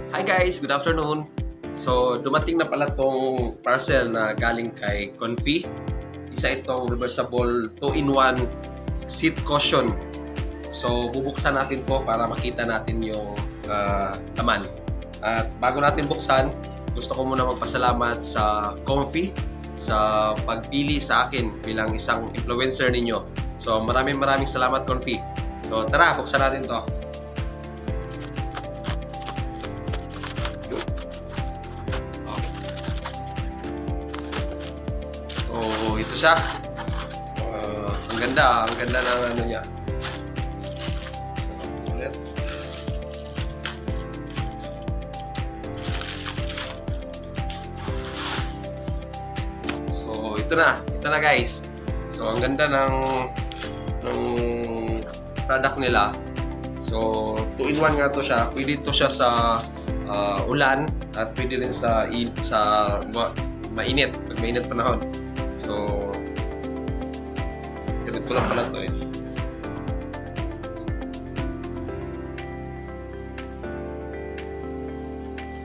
Hi guys, good afternoon. So, dumating na pala tong parcel na galing kay Confi. Isa itong reversible 2-in-1 seat cushion. So, bubuksan natin po para makita natin yung laman. At bago natin buksan, gusto ko muna magpasalamat sa Confi sa pagpili sa akin bilang isang influencer ninyo. So, maraming salamat Confi. So, tara, buksan natin to. So, ito siya. Ang ganda ng ano niya. So, ito na guys. So, ang ganda ng product nila. So, 2-in-1 nga to siya. Pwede to siya sa ulan at pwede rin sa mainit, pag mainit panahon. So, ganito lang pala to eh.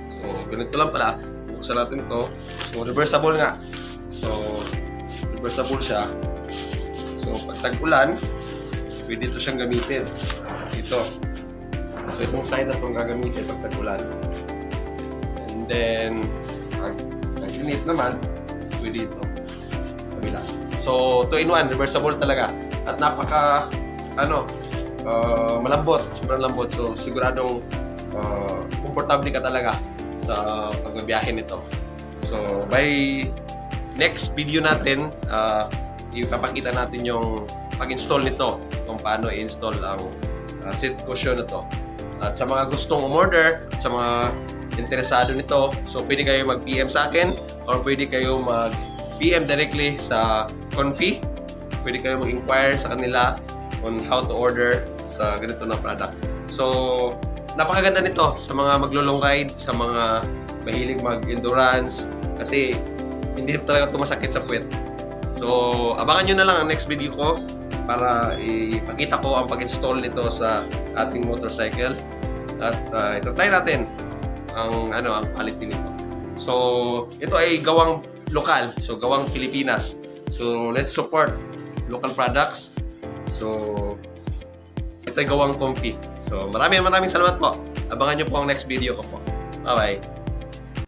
So, ganito lang pala. Buksan natin to. So, reversible nga. So, reversible siya. So, pag tag-ulan, pwede ito siyang gamitin. Ito. So, itong side na itong gagamitin pag tag-ulan. And then, pag tag-init naman, pwede ito. Kabila. So, 2-in-1, reversible talaga. At napaka, malambot. Sobrang lambot. So, siguradong komportable ka talaga sa pagbabiyahe nito. So, by next video natin, ipapakita natin yung pag-install nito, kung paano i-install ang seat cushion na to. At sa mga gustong umorder, at sa mga interesado nito, so pwede kayo mag-PM sa akin or pwede kayo mag-PM directly sa Confi. Pwede kayo mag-inquire sa kanila on how to order sa ganito na product. So, napakaganda nito sa mga maglo-long ride, sa mga mahilig mag-endurance, kasi hindi talaga ito masakit sa puwet. So, abangan nyo na lang ang next video ko para ipakita ko ang pag-install nito sa ating motorcycle. At ito try natin ang quality nito. So, ito ay gawang lokal, so gawang Pilipinas. So, let's support local products. So, ito ay gawang Confi. So, maraming salamat po. Abangan nyo po ang next video ko po. Bye-bye.